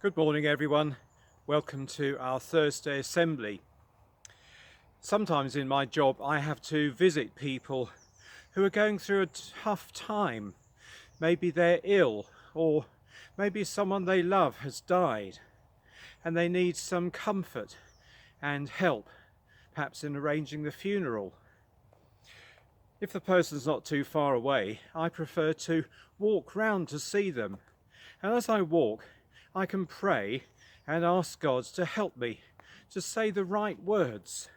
Good morning, everyone. Welcome to our Thursday assembly. Sometimes in my job I have to visit people who are going through a tough time. Maybe they're ill, or maybe someone they love has died and they need some comfort and help, perhaps in arranging the funeral. If the person's not too far away, I prefer to walk round to see them. And as I walk, I can pray and ask God to help me to say the right words,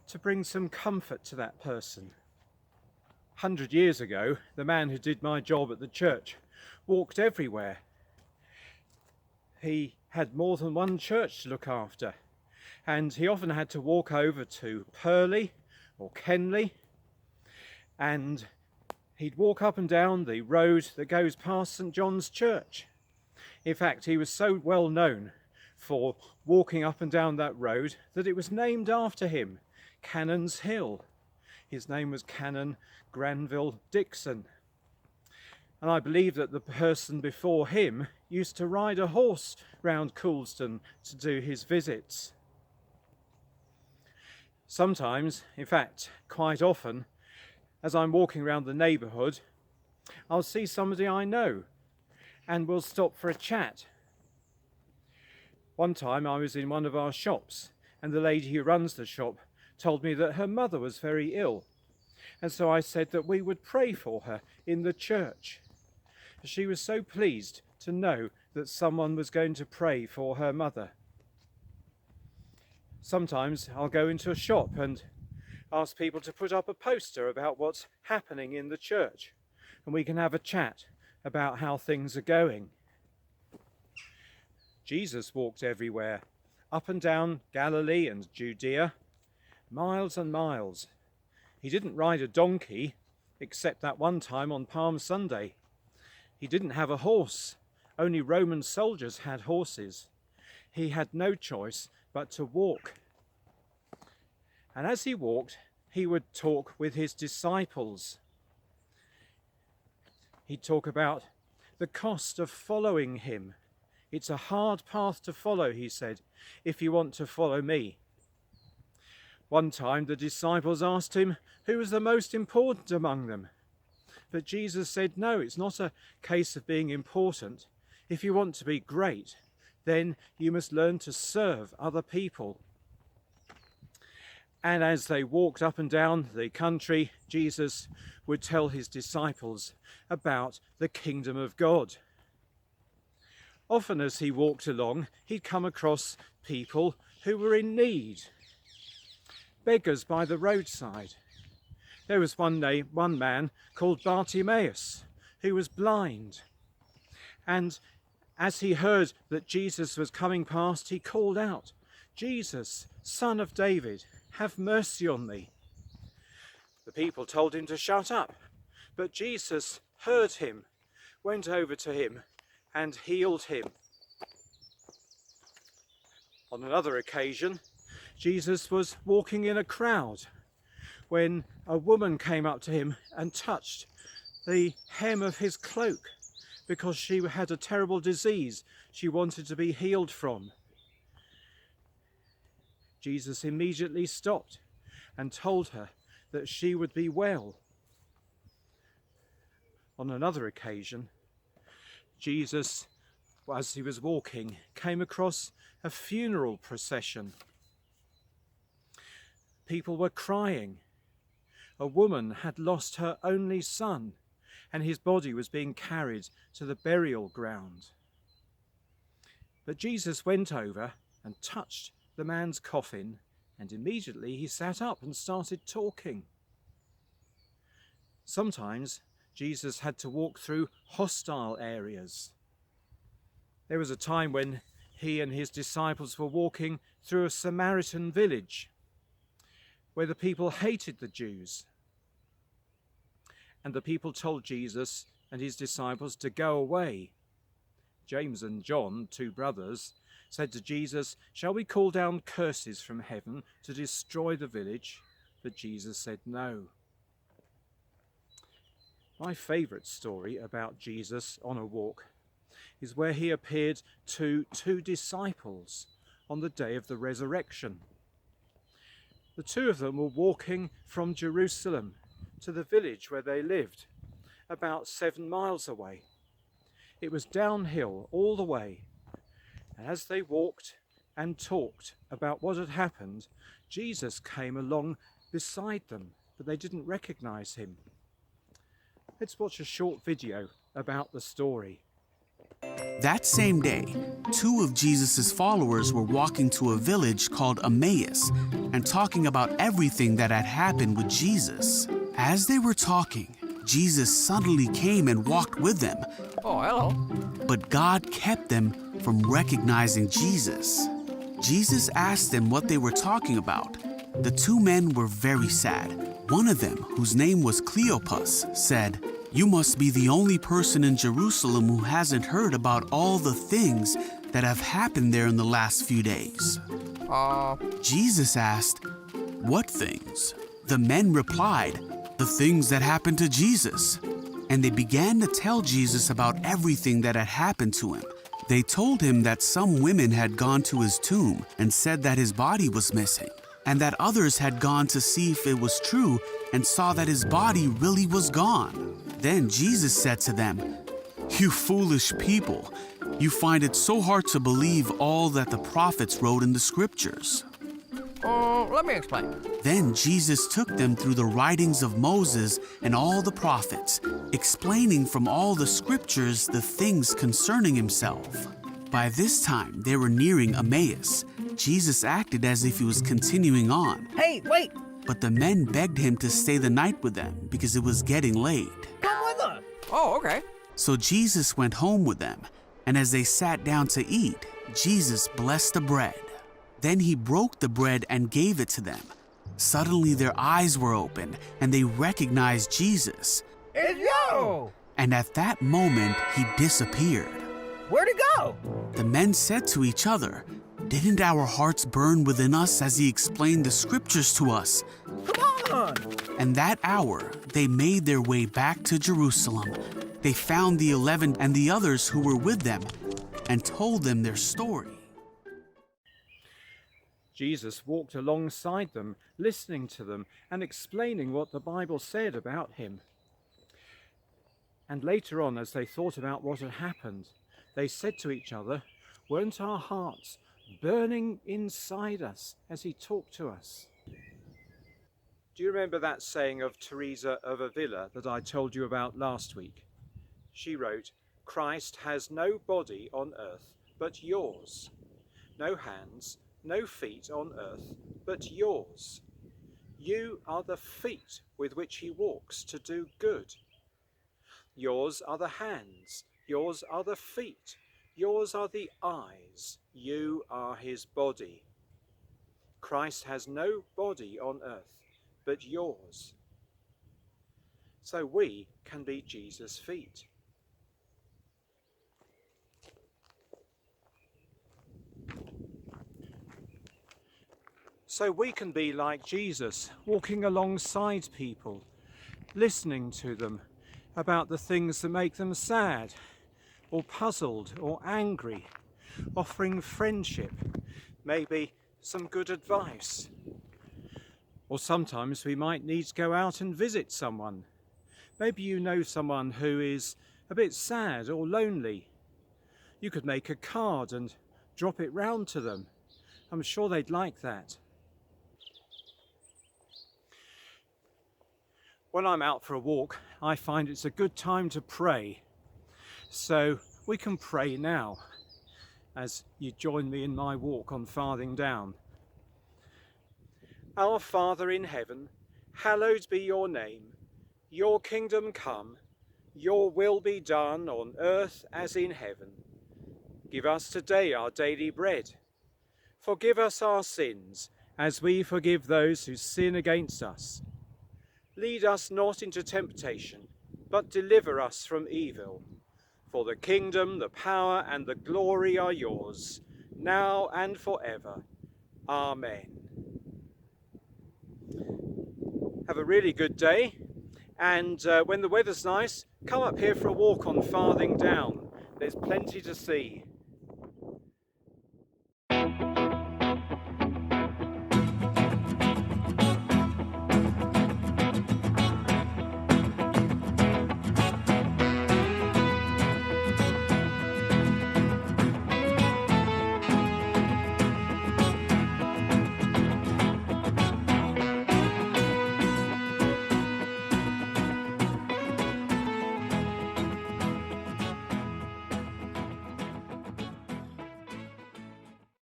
to bring some comfort to that person. 100 years ago, the man who did my job at the church walked everywhere. He had more than one church to look after, and he often had to walk over to Purley or Kenley, and he'd walk up and down the road that goes past St John's Church. In fact, he was so well known for walking up and down that road that it was named after him, Canon's Hill. His name was Canon Granville Dixon. And I believe that the person before him used to ride a horse round Coulsdon to do his visits. Sometimes, in fact, quite often, as I'm walking around the neighbourhood, I'll see somebody I know and we'll stop for a chat. One time I was in one of our shops and the lady who runs the shop told me that her mother was very ill, and so I said that we would pray for her in the church. She was so pleased to know that someone was going to pray for her mother. Sometimes I'll go into a shop and ask people to put up a poster about what's happening in the church, and we can have a chat about how things are going. Jesus walked everywhere, up and down Galilee and Judea, miles and miles. He didn't ride a donkey, except that one time on Palm Sunday. He didn't have a horse. Only Roman soldiers had horses. He had no choice but to walk. And as he walked, he would talk with his disciples. He'd talk about the cost of following him. It's a hard path to follow, he said, if you want to follow me. One time the disciples asked him who was the most important among them. But Jesus said, no, it's not a case of being important. If you want to be great, then you must learn to serve other people. And as they walked up and down the country, Jesus would tell his disciples about the kingdom of God. Often as he walked along, he'd come across people who were in need, beggars by the roadside. There was one man called Bartimaeus who was blind, and as he heard that Jesus was coming past, he called out, "Jesus, Son of David, have mercy on me." The people told him to shut up, but Jesus heard him, went over to him and healed him. On another occasion, Jesus was walking in a crowd when a woman came up to him and touched the hem of his cloak because she had a terrible disease she wanted to be healed from. Jesus immediately stopped and told her that she would be well. On another occasion, Jesus, as he was walking, came across a funeral procession. People were crying. A woman had lost her only son, and his body was being carried to the burial ground. But Jesus went over and touched the man's coffin, and immediately he sat up and started talking. Sometimes Jesus had to walk through hostile areas. There was a time when he and his disciples were walking through a Samaritan village where the people hated the Jews. And the people told Jesus and his disciples to go away. James and John, two brothers, said to Jesus, "Shall we call down curses from heaven to destroy the village?" But Jesus said no. My favourite story about Jesus on a walk is where he appeared to 2 disciples on the day of the resurrection. The 2 of them were walking from Jerusalem to the village where they lived, about 7 miles away. It was downhill all the way, and as they walked and talked about what had happened, Jesus came along beside them, but they didn't recognize him. Let's watch a short video about the story. That same day, 2 of Jesus' followers were walking to a village called Emmaus and talking about everything that had happened with Jesus. As they were talking, Jesus suddenly came and walked with them. Oh, hello. But God kept them from recognizing Jesus. Jesus asked them what they were talking about. The 2 men were very sad. One of them, whose name was Cleopas, said, "You must be the only person in Jerusalem who hasn't heard about all the things that have happened there in the last few days." Jesus asked, "What things?" The men replied, "The things that happened to Jesus." And they began to tell Jesus about everything that had happened to him. They told him that some women had gone to his tomb and said that his body was missing, and that others had gone to see if it was true and saw that his body really was gone. Then Jesus said to them, "You foolish people, you find it so hard to believe all that the prophets wrote in the scriptures." Let me explain. Then Jesus took them through the writings of Moses and all the prophets, explaining from all the scriptures the things concerning himself. By this time, they were nearing Emmaus. Jesus acted as if he was continuing on. Hey, wait! But the men begged him to stay the night with them because it was getting late. Come with us! Oh, okay. So Jesus went home with them, and as they sat down to eat, Jesus blessed the bread. Then he broke the bread and gave it to them. Suddenly their eyes were opened, and they recognized Jesus. It's you! And at that moment, he disappeared. Where'd he go? The men said to each other, "Didn't our hearts burn within us as he explained the scriptures to us?" Come on! And that hour, they made their way back to Jerusalem. They found the 11 and the others who were with them and told them their story. Jesus walked alongside them, listening to them and explaining what the Bible said about him. And later on, as they thought about what had happened, they said to each other, "Weren't our hearts burning inside us as he talked to us?" Do you remember that saying of Teresa of Avila that I told you about last week? She wrote, "Christ has no body on earth but yours, no hands, no feet on earth but yours. You are the feet with which he walks to do good. Yours are the hands, yours are the feet, yours are the eyes, you are his body. Christ has no body on earth but yours." So we can be Jesus' feet. So we can be like Jesus, walking alongside people, listening to them about the things that make them sad, or puzzled, or angry, offering friendship, maybe some good advice. Or sometimes we might need to go out and visit someone. Maybe you know someone who is a bit sad or lonely. You could make a card and drop it round to them. I'm sure they'd like that. When I'm out for a walk, I find it's a good time to pray. So we can pray now as you join me in my walk on Farthing Down. Our Father in heaven, hallowed be your name. Your kingdom come, your will be done on earth as in heaven. Give us today our daily bread. Forgive us our sins as we forgive those who sin against us. Lead us not into temptation, but deliver us from evil. For the kingdom, the power, and the glory are yours, now and forever. Amen. Have a really good day, and when the weather's nice, come up here for a walk on Farthing Down. There's plenty to see.